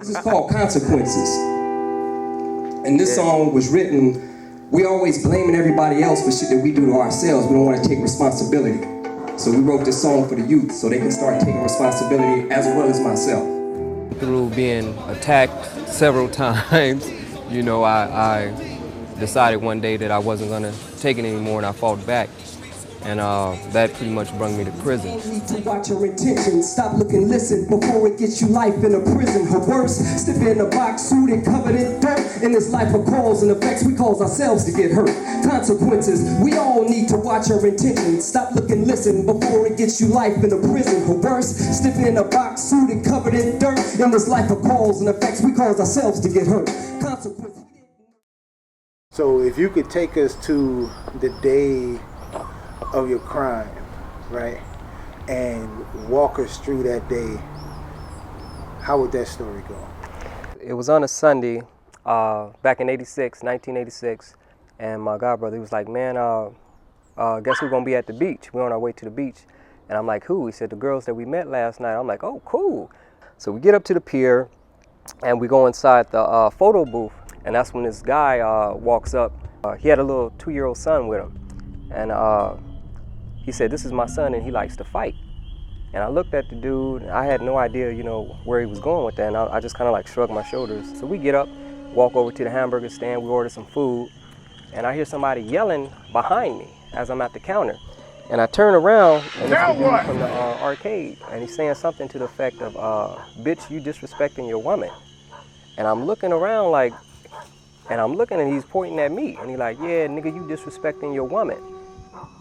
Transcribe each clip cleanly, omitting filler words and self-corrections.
This is called Consequences. And this song was written, we always blaming everybody else for shit that we do to ourselves. We don't want to take responsibility. So we wrote this song for the youth so they can start taking responsibility as well as myself. Through being attacked several times, you know, I decided one day that I wasn't gonna take it anymore, and I fought back. And that pretty much brought me to prison. You need to watch your intentions. Stop looking, listen before it gets you life in a prison. Or worse, step in a box suit and covered in dirt. In this life of cause and effects, we cause ourselves to get hurt. Consequences, we all need to watch our intentions. Stop looking, listen before it gets you life in a prison. Or worse, step in a box suit and covered in dirt. In this life of cause and effects, we cause ourselves to get hurt. Consequences. So if you could take us to the day of your crime, right, and walk us through that day, how would that story go? It was on a Sunday, back in 1986, and my godbrother, he was like, man, guess we're gonna be at the beach. We're on our way to the beach. And I'm like, who? He said, the girls that we met last night. I'm like, oh, cool. So we get up to the pier, and we go inside the photo booth, and that's when this guy walks up. He had a little 2-year-old son with him, and he said, this is my son and he likes to fight. And I looked at the dude, and I had no idea, you know, where he was going with that, and I just kind of like shrugged my shoulders. So we get up, walk over to the hamburger stand, we order some food, and I hear somebody yelling behind me as I'm at the counter. And I turn around, and it's the dude from the arcade, and he's saying something to the effect of, bitch, you disrespecting your woman. And I'm looking around like, and he's pointing at me, and he's like, yeah, nigga, you disrespecting your woman.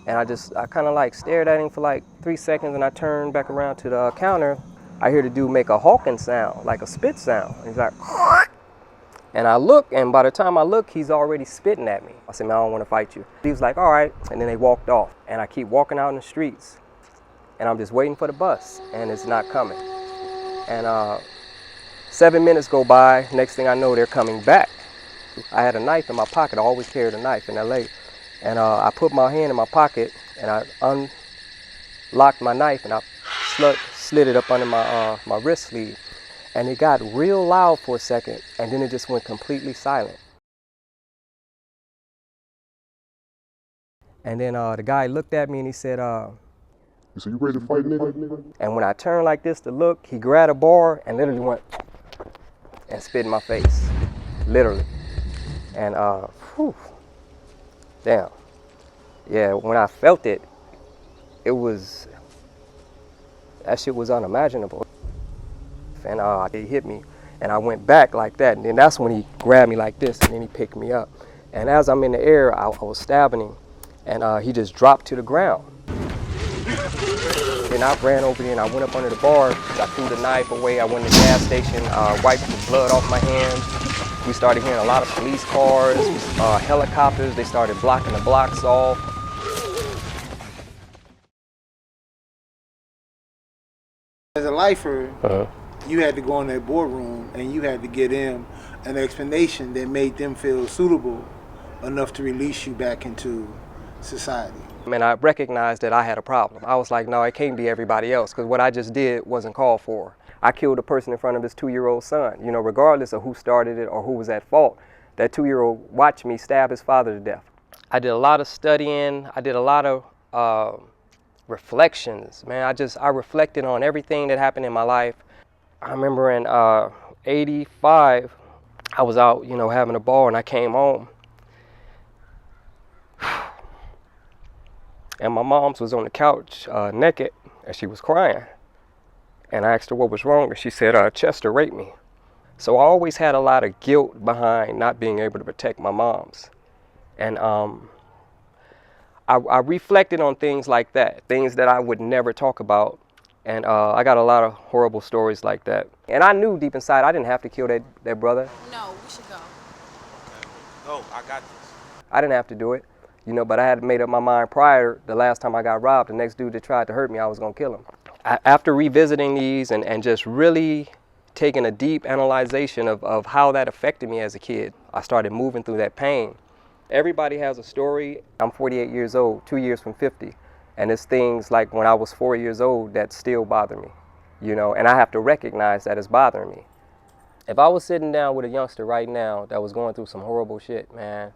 And I kind of like stared at him for like 3 seconds, and I turned back around to the counter. I hear the dude make a hawking sound, like a spit sound. And he's like, and I look, and by the time I look, he's already spitting at me. I said, man, I don't want to fight you. He was like, all right. And then they walked off. And I keep walking out in the streets, and I'm just waiting for the bus, and it's not coming. And 7 minutes go by. Next thing I know, they're coming back. I had a knife in my pocket. I always carried a knife in LA. And I put my hand in my pocket, and I unlocked my knife, and I slid it up under my wrist sleeve. And it got real loud for a second, and then it just went completely silent. And then the guy looked at me, and he said, So you ready to fight, nigga? And when I turned like this to look, he grabbed a bar and literally went and spit in my face, literally. And whew. Damn. Yeah, when I felt it, that shit was unimaginable. And it hit me, and I went back like that, and then that's when he grabbed me like this, and then he picked me up. And as I'm in the air, I was stabbing him, and he just dropped to the ground. Then I ran over there, and I went up under the bar. I threw the knife away. I went to the gas station, wiped the blood off my hands. We started hearing a lot of police cars, helicopters. They started blocking the blocks off. As a lifer, you had to go in that boardroom and you had to get them an explanation that made them feel suitable enough to release you back into society. And I recognized that I had a problem. I was like, no, it can't be everybody else, because what I just did wasn't called for. I killed a person in front of his 2-year-old son. You know, regardless of who started it or who was at fault, that 2-year-old watched me stab his father to death. I did a lot of studying. I did a lot of reflections, man. I reflected on everything that happened in my life. I remember in '85, I was out, you know, having a ball, and I came home. And my mom's was on the couch naked, and she was crying. And I asked her what was wrong, and she said, Chester raped me. So I always had a lot of guilt behind not being able to protect my moms. And I reflected on things like that, things that I would never talk about. And I got a lot of horrible stories like that. And I knew deep inside I didn't have to kill that brother. No, we should go. No, I got this. I didn't have to do it, you know, but I had made up my mind prior, the last time I got robbed, the next dude that tried to hurt me, I was gonna kill him. After revisiting these and just really taking a deep analyzation of how that affected me as a kid, I started moving through that pain. Everybody has a story. I'm 48 years old, 2 years from 50. And it's things like when I was 4 years old that still bother me, you know, and I have to recognize that it's bothering me. if I was sitting down with a youngster right now that was going through some horrible shit, man,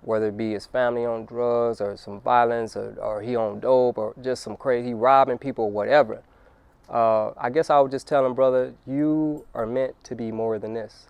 whether it be his family on drugs or some violence or he on dope or just some crazy, he robbing people, whatever, I guess I would just tell him, brother, you are meant to be more than this.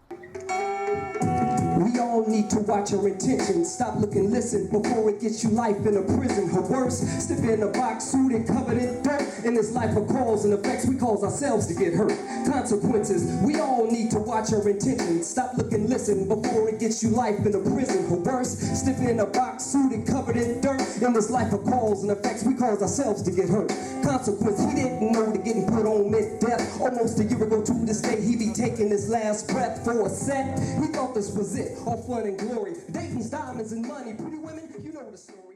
We all need to watch our intentions. Stop, look, and listen before it gets you life in a prison. Or worse, step in a box suit and covered in dirt. In this life of cause and effects, we cause ourselves to get hurt. Consequences, we all need to watch our intentions. Stop, look, and listen before it gets you life in a prison. Or worse, step in a box suit and covered in dirt. In this life of cause and effects, we cause ourselves to get hurt. Consequence, he didn't know to getting put on mid-death. Almost a year ago to this day, he be taking his last breath for a set. He thought this was it, all fun and glory. Dayton's diamonds and money, pretty women, you know the story.